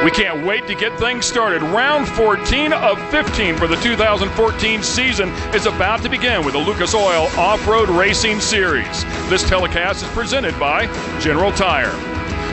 We can't wait to get things started. Round 14 of 15 for the 2014 season is about to begin with the Lucas Oil Off-Road Racing Series. This telecast is presented by General Tire.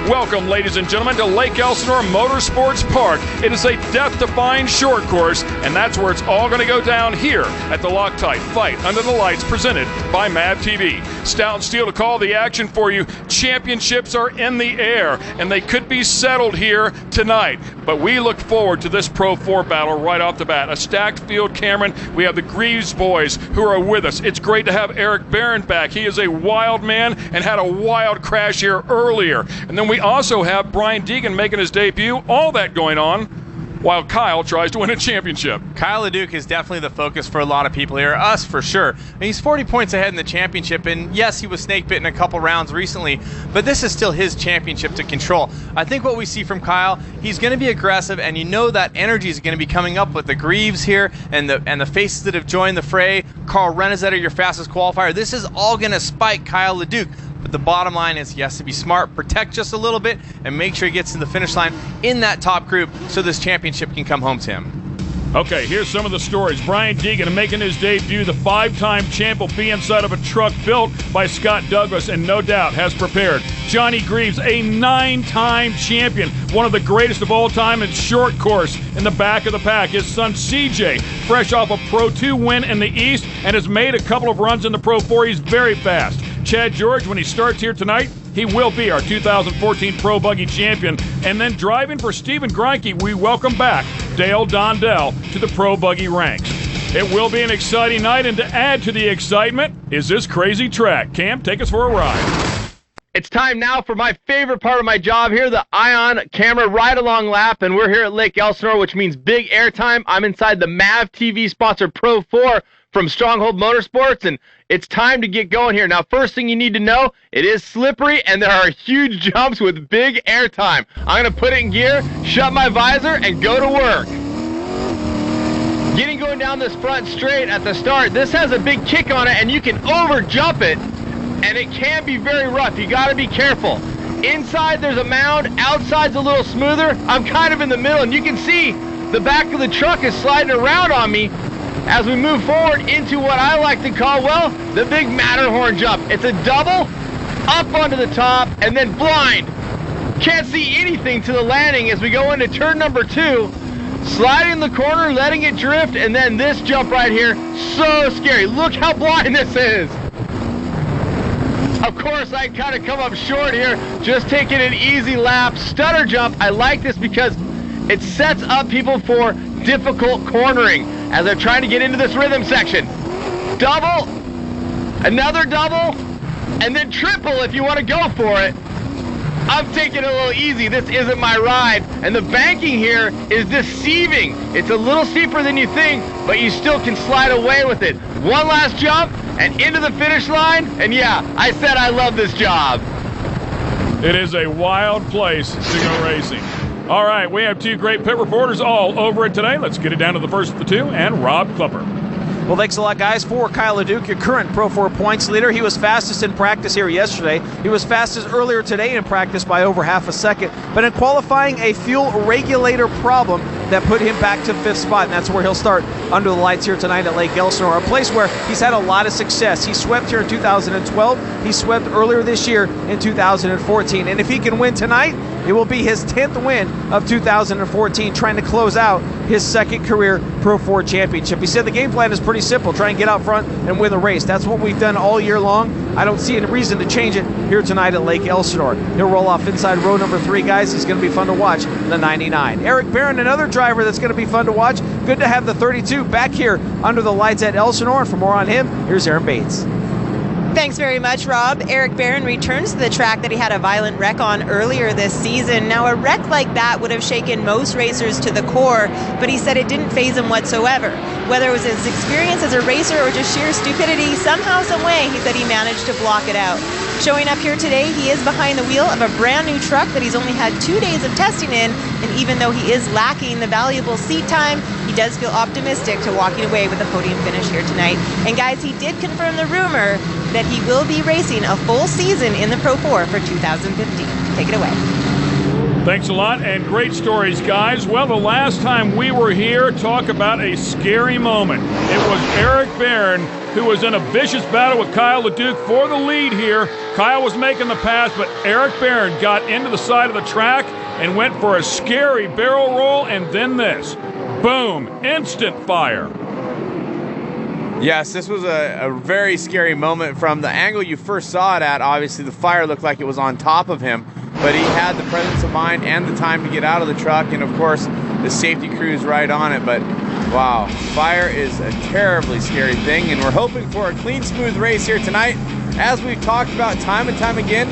Welcome, ladies and gentlemen, to Lake Elsinore Motorsports Park. It is a death-defying short course, and that's where it's all going to go down here at the Loctite Fight Under the Lights presented by MAV TV. Stout and Steel to call the action for you. Championships are in the air, and they could be settled here tonight. But we look forward to this Pro 4 battle right off the bat. A stacked field, Cameron. We have the Greaves boys who are with us. It's great to have Eric Barron back. He is a wild man and had a wild crash here earlier. And then we also have Brian Deegan making his debut. All that going on while Kyle tries to win a championship. Kyle LeDuc is definitely the focus for a lot of people here, us for sure. And he's 40 points ahead in the championship, and yes, he was snake bitten a couple rounds recently, but this is still his championship to control. I think what we see from Kyle, he's going to be aggressive, and you know that energy is going to be coming up with the Greaves here and the faces that have joined the fray. Carl Renizet, your fastest qualifier. This is all going to spike Kyle LeDuc. But the bottom line is he has to be smart, protect just a little bit, and make sure he gets to the finish line in that top group so this championship can come home to him. Okay, here's some of the stories. Brian Deegan making his debut. The 5-time champ will be inside of a truck built by Scott Douglas and no doubt has prepared. Johnny Greaves, a 9-time champion, one of the greatest of all time in short course. In the back of the pack, his son CJ, fresh off a Pro 2 win in the East and has made a couple of runs in the Pro 4. He's very fast. Chad George, when he starts here tonight, he will be our 2014 Pro Buggy champion. And then driving for Stephen Greinke, we welcome back Dale Dondell to the Pro Buggy ranks. It will be an exciting night, and to add to the excitement is this crazy track. Cam, take us for a ride. It's time now for my favorite part of my job here, the Ion Camera Ride-Along Lap, and we're here at Lake Elsinore, which means big airtime. I'm inside the MAV TV sponsored Pro 4 from Stronghold Motorsports, and it's time to get going here. Now, first thing you need to know, it is slippery, and there are huge jumps with big airtime. I'm going to put it in gear, shut my visor, and go to work. Getting going down this front straight at the start, this has a big kick on it, and you can over jump it, and it can be very rough. You got to be careful. Inside, there's a mound. Outside's a little smoother. I'm kind of in the middle, and you can see the back of the truck is sliding around on me as we move forward into what I like to call, well, the big Matterhorn jump. It's a double, up onto the top, and then blind. Can't see anything to the landing as we go into turn number 2, sliding the corner, letting it drift, and then this jump right here, so scary. Look how blind this is. Of course, I kind of come up short here, just taking an easy lap. Stutter jump, I like this because it sets up people for difficult cornering as they're trying to get into this rhythm section. Double, another double, and then triple if you want to go for it. I'm taking it a little easy. This isn't my ride. And the banking here is deceiving. It's a little steeper than you think, but you still can slide away with it. One last jump and into the finish line. And yeah, I said I love this job. It is a wild place to go racing. All right, we have two great pit reporters all over it today. Let's get it down to the first of the two, and Rob Klepper. Well, thanks a lot, guys. For Kyle LeDuc, your current Pro 4 points leader. He was fastest in practice here yesterday. He was fastest earlier today in practice by over half a second. But in qualifying, a fuel regulator problem that put him back to 5th spot, and that's where he'll start under the lights here tonight at Lake Elsinore, a place where he's had a lot of success. He swept here in 2012. He swept earlier this year in 2014. And if he can win tonight, it will be his 10th win of 2014, trying to close out his second career Pro 4 championship. He said the game plan is pretty simple. Try and get out front and win the race. That's what we've done all year long. I don't see any reason to change it here tonight at Lake Elsinore. He'll roll off inside row number 3, guys. He's going to be fun to watch, the 99. Eric Barron, another driver that's going to be fun to watch. Good to have the 32 back here under the lights at Elsinore. And for more on him, here's Aaron Bates. Thanks very much, Rob. Eric Barron returns to the track that he had a violent wreck on earlier this season. Now, a wreck like that would have shaken most racers to the core, but he said it didn't faze him whatsoever. Whether it was his experience as a racer or just sheer stupidity, somehow, some way, he said he managed to block it out. Showing up here today, he is behind the wheel of a brand new truck that he's only had 2 days of testing in, and even though he is lacking the valuable seat time, he does feel optimistic to walking away with a podium finish here tonight. And guys, he did confirm the rumor that he will be racing a full season in the Pro 4 for 2015. Take it away. Thanks a lot, and great stories, guys. Well, the last time we were here, talk about a scary moment. It was Eric Barron who was in a vicious battle with Kyle LeDuc for the lead here. Kyle was making the pass, but Eric Barron got into the side of the track and went for a scary barrel roll, and then this. Boom, instant fire. Yes, this was a very scary moment. From the angle you first saw it at, obviously the fire looked like it was on top of him, but he had the presence of mind and the time to get out of the truck, and of course the safety crew's right on it. But wow, fire is a terribly scary thing, and we're hoping for a clean, smooth race here tonight. As we've talked about time and time again,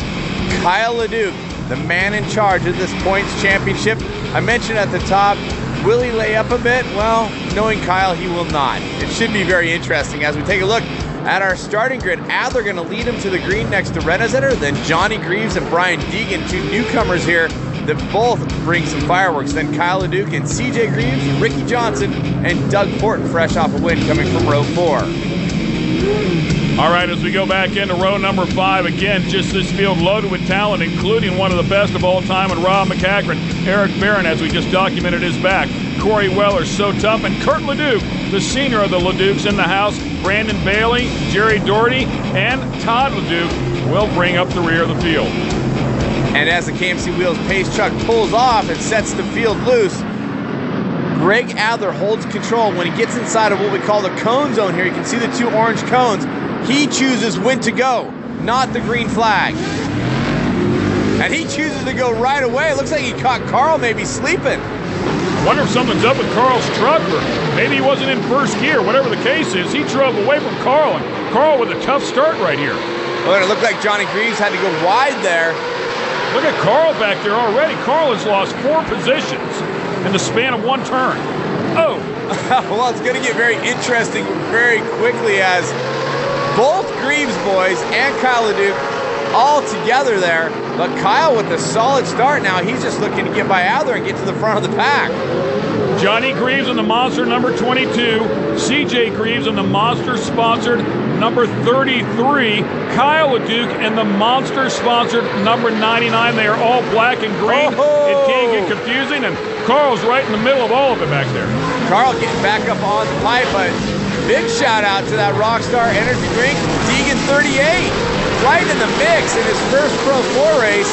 Kyle LeDuc, the man in charge of this points championship. I mentioned at the top, will he lay up a bit? Well, knowing Kyle, he will not. It should be very interesting as we take a look at our starting grid. Adler going to lead him to the green next to Renazetter, then Johnny Greaves and Brian Deegan, two newcomers here that both bring some fireworks. Then Kyle LeDuc and CJ Greaves, Ricky Johnson, and Doug Fortin fresh off a win coming from row 4. All right, as we go back into row number 5, again, just this field loaded with talent, including one of the best of all time in Rob McCachran. Eric Barron, as we just documented, is back. Corey Weller, so tough, and Kurt LeDuc, the senior of the LeDucs in the house. Brandon Bailey, Jerry Doherty, and Todd LeDuc will bring up the rear of the field. And as the KMC Wheels pace truck pulls off and sets the field loose, Greg Adler holds control. When he gets inside of what we call the cone zone here, you can see the two orange cones. He chooses when to go, not the green flag. And he chooses to go right away. It looks like he caught Carl maybe sleeping. Wonder if something's up with Carl's truck, or maybe he wasn't in first gear. Whatever the case is, he drove away from Carl, and Carl with a tough start right here. Well, it looked like Johnny Greaves had to go wide there. Look at Carl back there already. Carl has lost 4 positions in the span of 1 turn. Oh. Well, it's going to get very interesting very quickly as both Greaves boys and Kyle LeDuc all together there. But Kyle with a solid start now. He's just looking to get by Adler and get to the front of the pack. Johnny Greaves in the Monster number 22. CJ Greaves in the Monster-sponsored number 33. Kyle LeDuc in the Monster-sponsored number 99. They are all black and green. Oh. It can get confusing, and Carl's right in the middle of all of it back there. Carl getting back up on the pipe, but big shout out to that Rockstar Energy Drink. Deegan 38, right in the mix in his first Pro 4 race.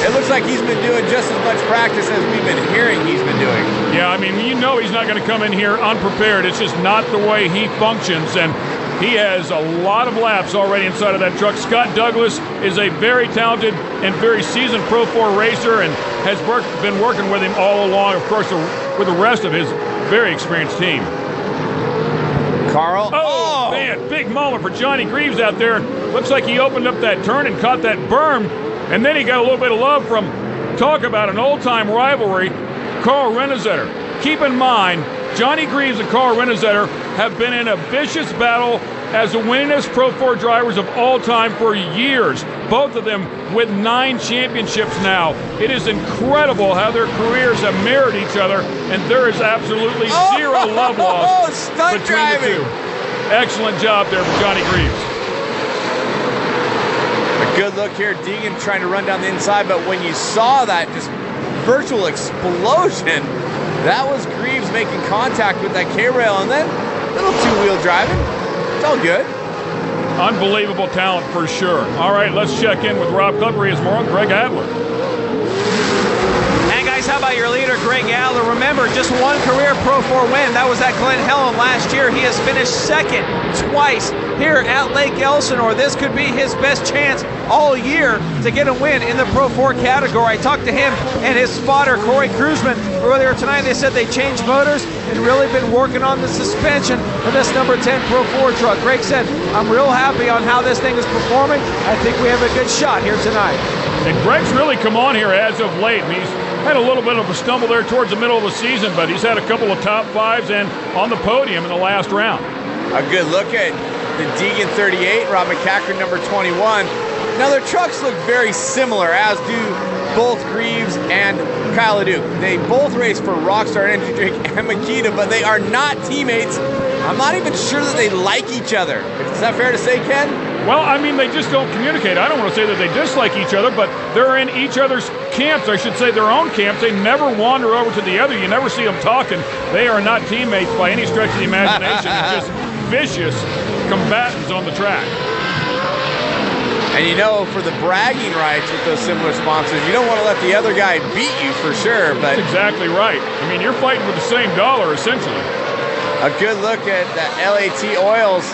It looks like he's been doing just as much practice as we've been hearing he's been doing. Yeah, I mean, you know he's not going to come in here unprepared. It's just not the way he functions, and he has a lot of laps already inside of that truck. Scott Douglas is a very talented and very seasoned Pro 4 racer and has been working with him all along, of course, with the rest of his very experienced team. Carl. Oh, man, big moment for Johnny Greaves out there. Looks like he opened up that turn and caught that berm, and then he got a little bit of love from, talk about an old-time rivalry, Carl Renazetter. Keep in mind, Johnny Greaves and Carl Renazetter have been in a vicious battle as the winningest Pro 4 drivers of all time for years. Both of them with 9 championships now. It is incredible how their careers have mirrored each other, and there is absolutely zero love lost stunt between driving. the two. Excellent job there for Johnny Greaves. A good look here, Deegan trying to run down the inside, but when you saw that just virtual explosion, that was Greaves making contact with that K-rail, and then a little 2-wheel driving. It's all good. Unbelievable talent for sure. All right, let's check in with Rob Clipper. He has more on Greg Adler. And guys, how about your leader, Greg Adler? Remember, just 1 career Pro 4 win. That was at Glen Helen last year. He has finished second twice here at Lake Elsinore. This could be his best chance all year to get a win in the Pro 4 category. I talked to him and his spotter, Corey Kruzman, earlier tonight. They said they changed motors and really been working on the suspension of this number 10 Pro 4 truck. Greg said, I'm real happy on how this thing is performing. I think we have a good shot here tonight. And Greg's really come on here as of late. He's had a little bit of a stumble there towards the middle of the season, but he's had a couple of top 5s and on the podium in the last round. A good look at the Deegan 38, Rob McCachran number 21. Now their trucks look very similar, as do both Greaves and Kyle LeDuc. They both race for Rockstar Energy Drink and Makita, but they are not teammates. I'm not even sure that they like each other. Is that fair to say, Ken? Well, I mean, they just don't communicate. I don't want to say that they dislike each other, but they're in each other's camps. I should say their own camps. They never wander over to the other. You never see them talking. They are not teammates by any stretch of the imagination. They're just vicious combatants on the track. And you know, for the bragging rights with those similar sponsors, you don't want to let the other guy beat you for sure. But that's exactly right. I mean, you're fighting for the same dollar, essentially. A good look at the LAT Oils.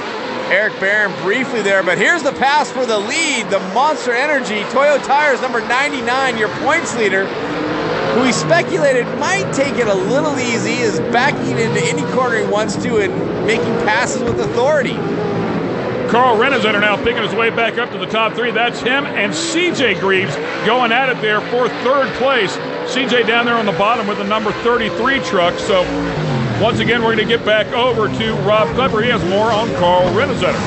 Eric Barron briefly there, but here's the pass for the lead. The Monster Energy, Toyo Tires, number 99, your points leader, who we speculated might take it a little easy, is backing into any corner he wants to and making passes with authority. Carl Renazetter now picking his way back up to the top three. That's him and CJ Greaves going at it there for third place. CJ down there on the bottom with the number 33 truck. So once again, we're going to get back over to Rob Klepper. He has more on Carl Renazetter.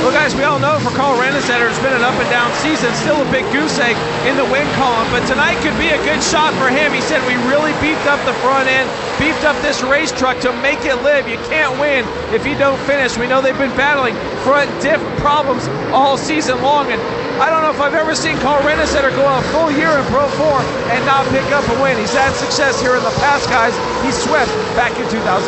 Well, guys, we all know for Carl Renazetter, it's been an up-and-down season, still a big goose egg in the win column, but tonight could be a good shot for him. He said we really beefed up the front end, beefed up this race truck to make it live. You can't win if you don't finish. We know they've been battling front diff problems all season long, and I don't know if I've ever seen Carl Renazetter go a full year in Pro 4 and not pick up a win. He's had success here in the past, guys. He swept back in 2013.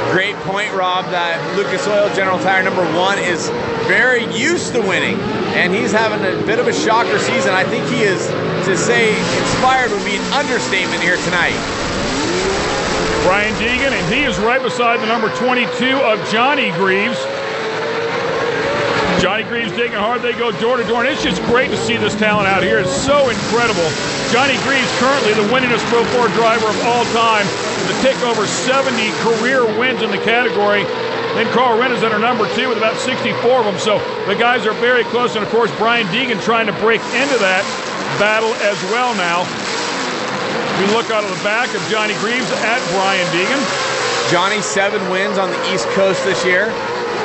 Great point, Rob, that Lucas Oil General Tire number 1 is very used to winning, and he's having a bit of a shocker season. I think he is, to say inspired would be an understatement here tonight. Brian Deegan, and he is right beside the number 22 of Johnny Greaves. Johnny Greaves digging hard. They go door to door, and it's just great to see this talent out here. It's so incredible. Johnny Greaves, currently the winningest Pro 4 driver of all time, to take over 70 career wins in the category. Then Carl Renazetter, number 2, with about 64 of them. So the guys are very close, and of course Brian Deegan trying to break into that battle as well now. We look out of the back of Johnny Greaves at Brian Deegan. Johnny, 7 wins on the East Coast this year.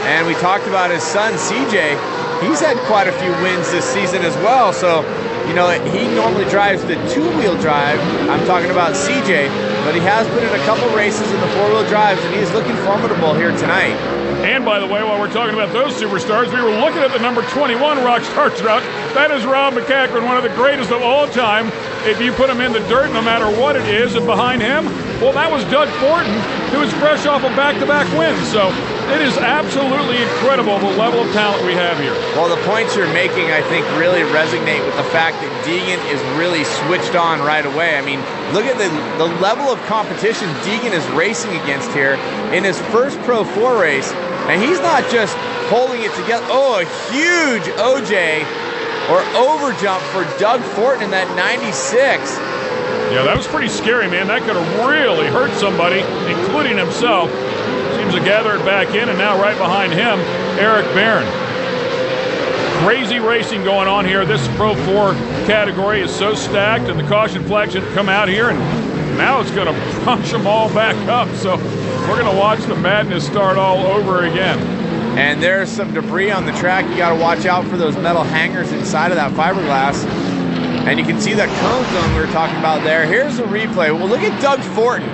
And we talked about his son, CJ. He's had quite a few wins this season as well. So, you know, he normally drives the 2-wheel drive. I'm talking about CJ, but he has been in a couple races in the 4-wheel drives, and he's looking formidable here tonight. And by the way, while we're talking about those superstars, we were looking at the number 21 Rockstar truck. That is Rob McCachran, one of the greatest of all time. If you put him in the dirt, no matter what it is, and behind him, well, that was Doug Fortin, who is fresh off of back-to-back wins. So it is absolutely incredible the level of talent we have here. Well, the points you're making, I think, really resonate with the fact that Deegan is really switched on right away. I mean, look at the level of competition Deegan is racing against here in his first Pro 4 race. And he's not just holding it together. Oh, a huge OJ or overjump for Doug Fortin in that 96. Yeah, that was pretty scary, man. That could have really hurt somebody, including himself. Seems to gather it back in, and now right behind him, Eric Barron. Crazy racing going on here. This Pro 4 category is so stacked, and the caution flag should come out here, and now it's going to punch them all back up. So we're going to watch the madness start all over again. And there's some debris on the track. You got to watch out for those metal hangers inside of that fiberglass. And you can see that cone zone we were talking about there. Here's a replay. Well, look at Doug Fortin.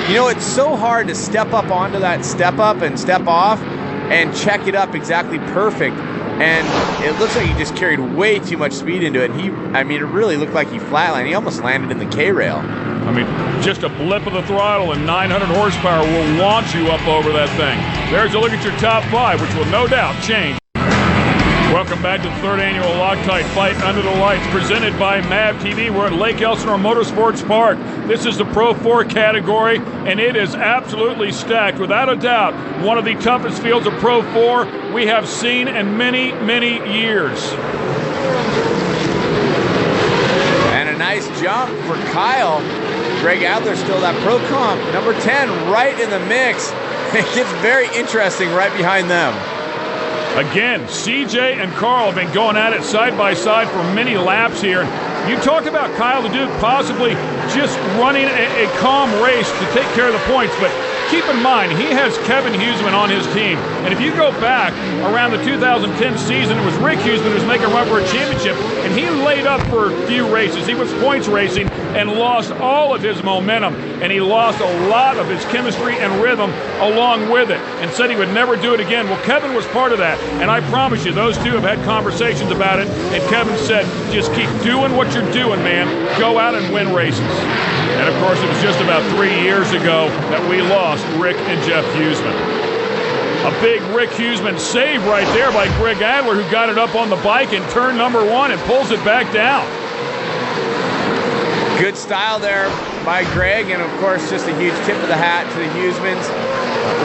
You know, it's so hard to step up onto that step up and step off and check it up exactly perfect. And it looks like he just carried way too much speed into it. I mean, it really looked like he flatlined. He almost landed in the K-rail. I mean, just a blip of the throttle and 900 horsepower will launch you up over that thing. There's a look at your top 5, which will no doubt change. Welcome back to the 3rd annual Loctite Fight Under the Lights, presented by MAV TV. We're at Lake Elsinore Motorsports Park. This is the Pro 4 category, and it is absolutely stacked. Without a doubt, one of the toughest fields of Pro 4 we have seen in many, many years. And a nice jump for Kyle. Greg Adler still that Pro Comp, number 10, right in the mix. It gets very interesting right behind them. Again, CJ and Carl have been going at it side by side for many laps here. You talk about Kyle the Duke possibly just running a calm race to take care of the points, but keep in mind, he has Kevin Huseman on his team. And if you go back around the 2010 season, it was Rick Huseman who was making a run for a championship, and he laid up for a few races. He was points racing and lost all of his momentum, and he lost a lot of his chemistry and rhythm along with it, and said he would never do it again. Well, Kevin was part of that, and I promise you, those two have had conversations about it, and Kevin said, just keep doing what you're doing, man. Go out and win races. And of course, it was just about 3 years ago that we lost Rick and Jeff Huseman. A big Rick Huseman save right there by Greg Adler, who got it up on the bike in turn number 1 and pulls it back down. Good style there by Greg, and of course, just a huge tip of the hat to the Husemans.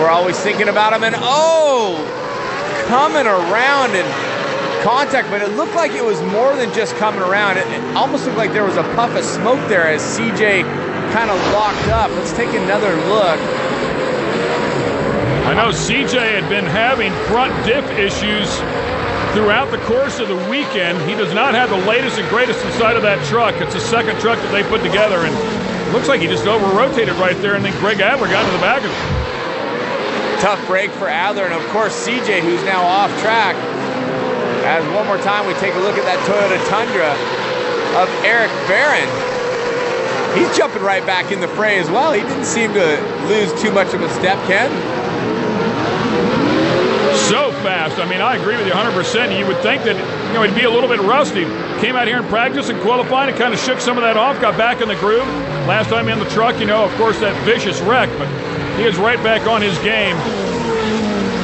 We're always thinking about them, and coming around and contact, but it looked like it was more than just coming around. It almost looked like there was a puff of smoke there as CJ kind of locked up. Let's take another look. I know CJ had been having front diff issues throughout the course of the weekend. He does not have the latest and greatest inside of that truck. It's the second truck that they put together, and it looks like he just over-rotated right there, and then Greg Adler got to the back of it. Tough break for Adler, and of course CJ, who's now off track. As one more time we take a look at that Toyota Tundra of Eric Barron. He's jumping right back in the fray as well. He didn't seem to lose too much of a step, Ken. So fast. I mean, I agree with you 100%. You would think that, he'd be a little bit rusty. Came out here in practice and qualifying and kind of shook some of that off, got back in the groove. Last time in the truck, of course, that vicious wreck, but he is right back on his game.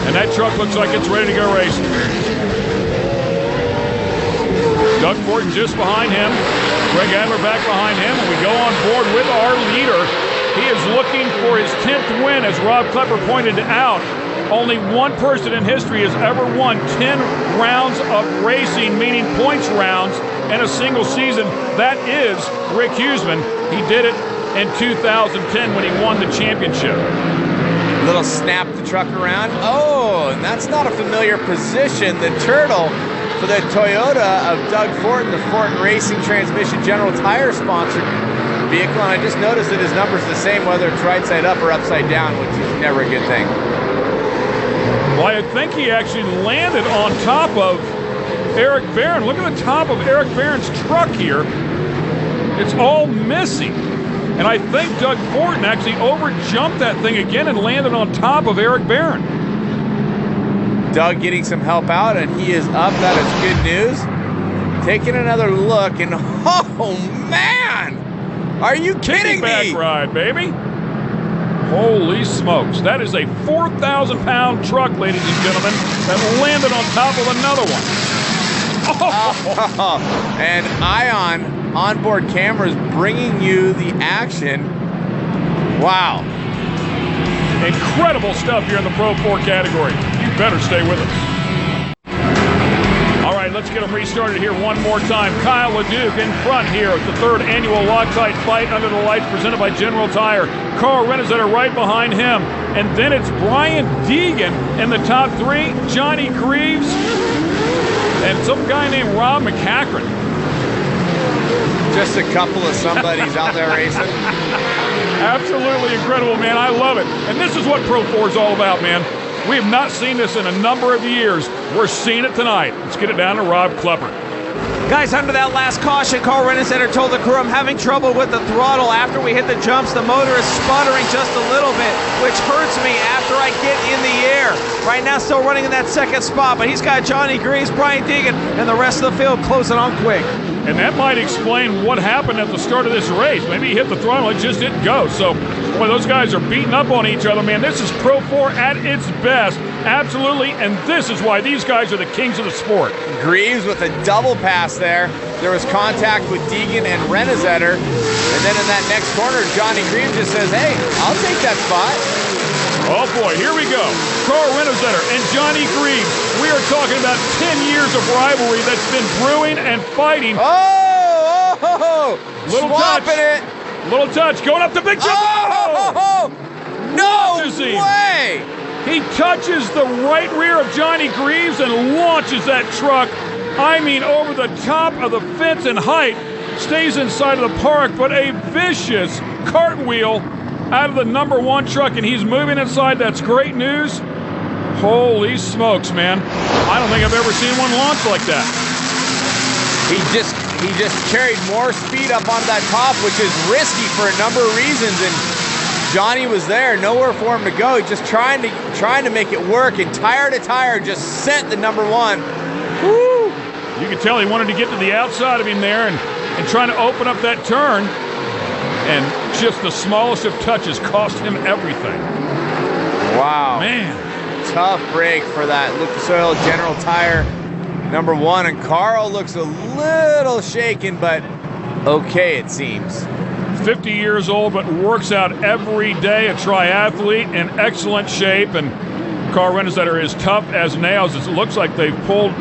And that truck looks like it's ready to go racing. Doug Fortin just behind him. Greg Adler back behind him. And we go on board with our leader. He is looking for his 10th win, as Rob Klepper pointed out. Only one person in history has ever won 10 rounds of racing, meaning points rounds, in a single season. That is Rick Huseman. He did it in 2010 when he won the championship. Little snap the truck around. And that's not a familiar position. The turtle for the Toyota of Doug Fortin, the Fortin Racing Transmission General Tire sponsored vehicle. And I just noticed that his number's the same whether it's right side up or upside down, which is never a good thing. Well, I think he actually landed on top of Eric Barron. Look at the top of Eric Barron's truck here. It's all missing. And I think Doug Fortin actually over-jumped that thing again and landed on top of Eric Barron. Doug getting some help out, and he is up. That is good news. Taking another look, and man! Are you kidding me? Piggyback ride, baby. Holy smokes. That is a 4,000-pound truck, ladies and gentlemen, that landed on top of another one. And Ion onboard cameras bringing you the action. Wow. Incredible stuff here in the Pro 4 category. You better stay with us. All right, let's get them restarted here one more time. Kyle LeDuc in front here at the third annual Loctite Fight Under the Lights presented by General Tire. Carl Renazetter right behind him. And then it's Brian Deegan in the top 3. Johnny Greaves and some guy named Rob McCachran. Just a couple of somebodies out there racing. Absolutely incredible, man. I love it. And this is what Pro 4 is all about, man. We have not seen this in a number of years. We're seeing it tonight. Let's get it down to Rob Klepper. Guys, under that last caution, Carl Renazetter told the crew, I'm having trouble with the throttle. After we hit the jumps, the motor is sputtering just a little bit, which hurts me after I get in the air. Right now, still running in that second spot, but he's got Johnny Greaves, Brian Deegan, and the rest of the field closing on quick. And that might explain what happened at the start of this race. Maybe he hit the throttle, it just didn't go. So, boy, those guys are beating up on each other, man. This is Pro 4 at its best. Absolutely, and this is why these guys are the kings of the sport. Greaves with a double pass there. There was contact with Deegan and Renazetter. And then in that next corner, Johnny Greaves just says, hey, I'll take that spot. Oh boy, here we go. Carl Renazetter and Johnny Greaves. We are talking about 10 years of rivalry that's been brewing and fighting. Little swapping touch. it. Little touch, going up the big jump. No way. He touches the right rear of Johnny Greaves and launches that truck, I mean, over the top of the fence in height. Stays inside of the park, but a vicious cartwheel out of the number 1 truck, and he's moving inside. That's great news. Holy smokes, man. I don't think I've ever seen one launch like that. He just carried more speed up onto that top, which is risky for a number of reasons, and Johnny was there, nowhere for him to go, just trying to make it work, and tire to tire just sent the number 1. Woo! You could tell he wanted to get to the outside of him there and trying to open up that turn, and just the smallest of touches cost him everything. Wow. Man. Tough break for that Lucas Oil General Tire number 1, and Carl looks a little shaken, but okay, it seems. 50 years old, but works out every day, a triathlete in excellent shape, and Carl Rennesetter is tough as nails. It looks like they've pulled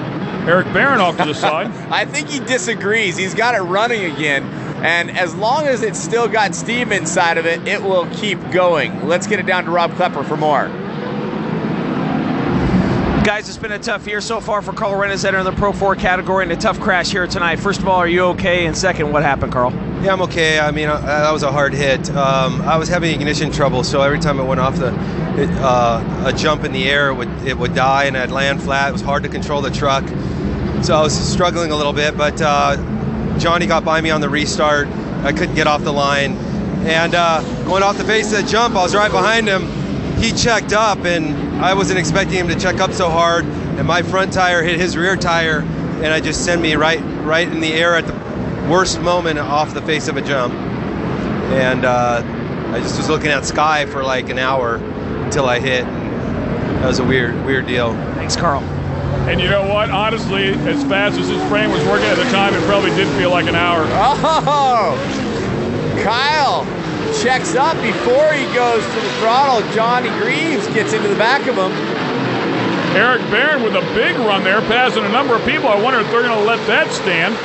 Eric Barron off to the side. I think he disagrees. He's got it running again, and as long as it's still got steam inside of it, it will keep going. Let's get it down to Rob Klepper for more. Guys, it's been a tough year so far for Carl Rennesetter in the Pro 4 category, and a tough crash here tonight. First of all, are you okay? And second, what happened, Carl? Yeah, I'm okay. I mean, that was a hard hit. I was having ignition trouble, so every time it went off a jump in the air, it would die, and I'd land flat. It was hard to control the truck, so I was struggling a little bit. But Johnny got by me on the restart. I couldn't get off the line, and going off the face of the jump, I was right behind him. He checked up, and I wasn't expecting him to check up so hard, and my front tire hit his rear tire, and I just sent me right in the air at the worst moment off the face of a jump. And I just was looking at sky for like an hour until I hit. That was a weird deal. Thanks, Carl. And you know what? Honestly, as fast as his brain was working at the time, it probably did feel like an hour. Oh! Kyle checks up before he goes to the throttle. Johnny Greaves gets into the back of him. Eric Barron with a big run there, passing a number of people. I wonder if they're going to let that stand.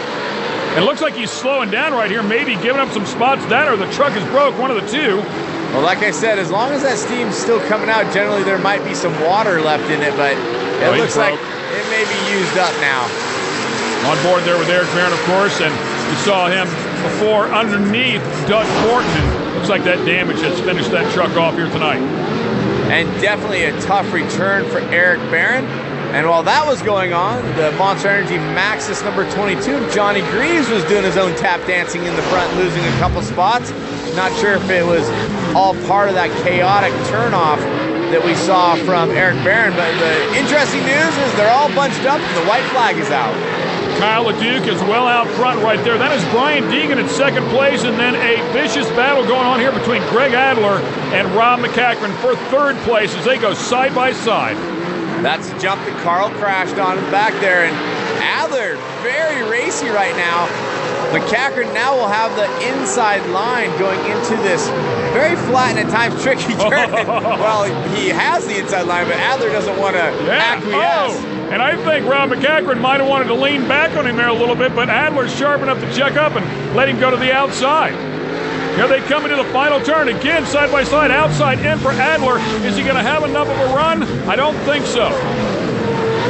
It looks like he's slowing down right here, maybe giving up some spots. That or the truck is broke, one of the two. Well, like I said, as long as that steam's still coming out, generally there might be some water left in it, but it looks like it may be used up now. On board there with Eric Barron, of course, and you saw him before underneath Doug Fortin. And looks like that damage has finished that truck off here tonight. And definitely a tough return for Eric Barron. And while that was going on, the Monster Energy Maxxis number 22, Johnny Greaves, was doing his own tap dancing in the front, losing a couple spots. Not sure if it was all part of that chaotic turnoff that we saw from Eric Barron, but the interesting news is they're all bunched up and the white flag is out. Kyle LeDuc is well out front right there. That is Brian Deegan in second place, and then a vicious battle going on here between Greg Adler and Rob McCachran for third place as they go side by side. That's a jump that Carl crashed on in the back there, and Adler very racy right now. McCachran now will have the inside line going into this very flat and at times tricky turn. Well, he has the inside line, but Adler doesn't want to acquiesce. Oh, and I think Rob McCachran might have wanted to lean back on him there a little bit, but Adler's sharp enough to check up and let him go to the outside. Here they come into the final turn again, side by side, outside in for Adler. Is he going to have enough of a run? I don't think so.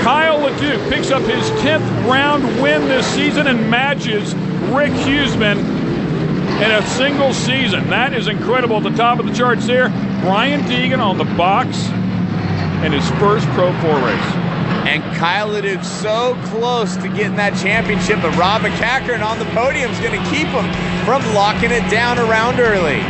Kyle LeDuc picks up his 10th round win this season and matches Rick Huseman in a single season. That is incredible. At the top of the charts there, Brian Deegan on the box in his first Pro 4 race. And Kyle LeDuc so close to getting that championship, but Rob McCachran on the podium is going to keep him from locking it down around early.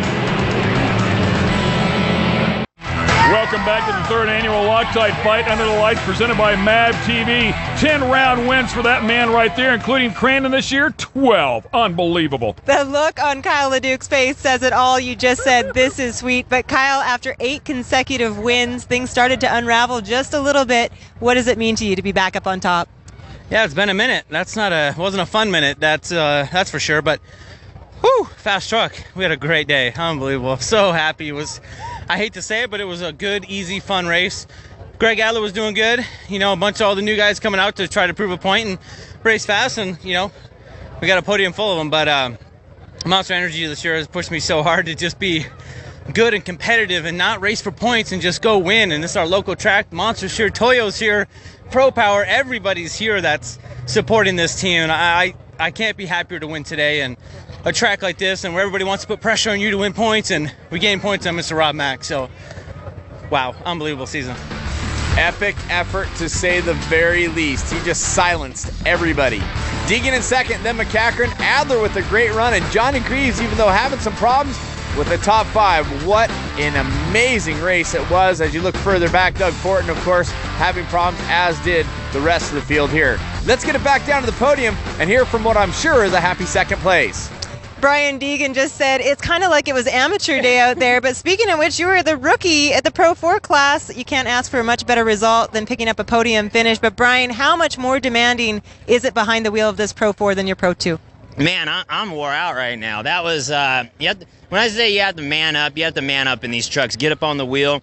Welcome back to the third annual Loctite Fight Under the Lights presented by MAV TV. 10 round wins for that man right there, including Crandon this year, 12. Unbelievable. The look on Kyle LeDuc's face says it all. You just said this is sweet. But Kyle, after 8 consecutive wins, things started to unravel just a little bit. What does it mean to you to be back up on top? Yeah, it's been a minute. Wasn't a fun minute, that's for sure. But whew, fast truck. We had a great day. Unbelievable. So happy. I hate to say it, but it was a good, easy, fun race. Greg Adler was doing good. You know, a bunch of all the new guys coming out to try to prove a point and race fast. And, you know, we got a podium full of them. But Monster Energy this year has pushed me so hard to just be good and competitive and not race for points and just go win. And this is our local track. Monster's here, Toyo's here, Pro Power, everybody's here that's supporting this team. And I can't be happier to win today. And a track like this and where everybody wants to put pressure on you to win points, and we gain points on Mr. Rob Mack. So, wow, unbelievable season. Epic effort, to say the very least. He just silenced everybody. Deegan in second, then McCachran. Adler with a great run, and Johnny Greaves, even though having some problems with the top 5. What an amazing race it was. As you look further back, Doug Fortin, of course, having problems, as did the rest of the field here. Let's get it back down to the podium and hear from what I'm sure is a happy second place. Brian Deegan just said it's kind of like it was amateur day out there. But speaking of which, you were the rookie at the Pro 4 class. You can't ask for a much better result than picking up a podium finish. But Brian, how much more demanding is it behind the wheel of this Pro 4 than your Pro 2? Man, I'm wore out right now. That was, when I say you have to man up, you have to man up in these trucks. Get up on the wheel,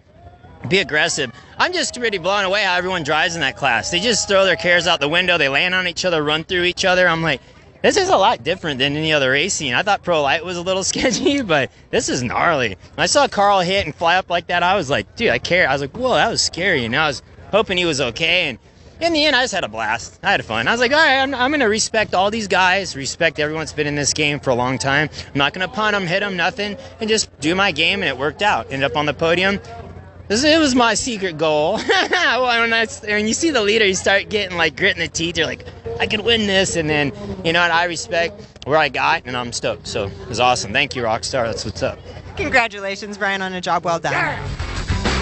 be aggressive. I'm just pretty blown away how everyone drives in that class. They just throw their cares out the window. They land on each other, run through each other. I'm like, this is a lot different than any other racing. I thought Pro Light was a little sketchy, but this is gnarly. When I saw Carl hit and fly up like that, I was like, dude, I care. I was like, whoa, that was scary. And I was hoping he was okay. And in the end, I just had a blast. I had fun. I was like, all right, I'm going to respect all these guys, respect everyone that's been in this game for a long time. I'm not going to punt them, hit them, nothing, and just do my game, and it worked out. Ended up on the podium. It was my secret goal. When you see the leader, you start getting like grit in the teeth. You're like, I can win this. And then, you know, and I respect where I got, and I'm stoked. So it was awesome. Thank you, Rockstar. That's what's up. Congratulations, Brian, on a job well done.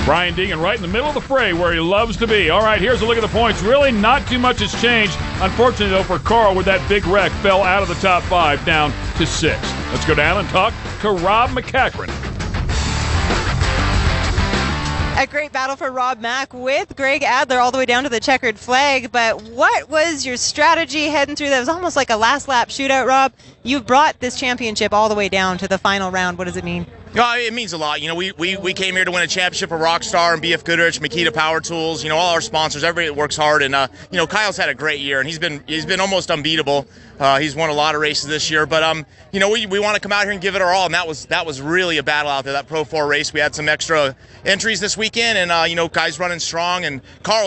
Brian Deegan right in the middle of the fray where he loves to be. All right, here's a look at the points. Really not too much has changed. Unfortunately, though, for Carl, with that big wreck, fell out of the top 5 down to 6. Let's go down and talk to Rob McCachran. A great battle for Rob Mack with Greg Adler all the way down to the checkered flag. But what was your strategy heading through that? It was almost like a last lap shootout, Rob. You've brought this championship all the way down to the final round. What does it mean? It means a lot. You know, we came here to win a championship with Rockstar and BF Goodrich, Makita Power Tools, you know, all our sponsors, everybody that works hard. And, you know, Kyle's had a great year, and he's been almost unbeatable. He's won a lot of races this year. But, you know, we want to come out here and give it our all, and that was really a battle out there, that Pro 4 race. We had some extra entries this weekend, and, you know, guys running strong. And Carl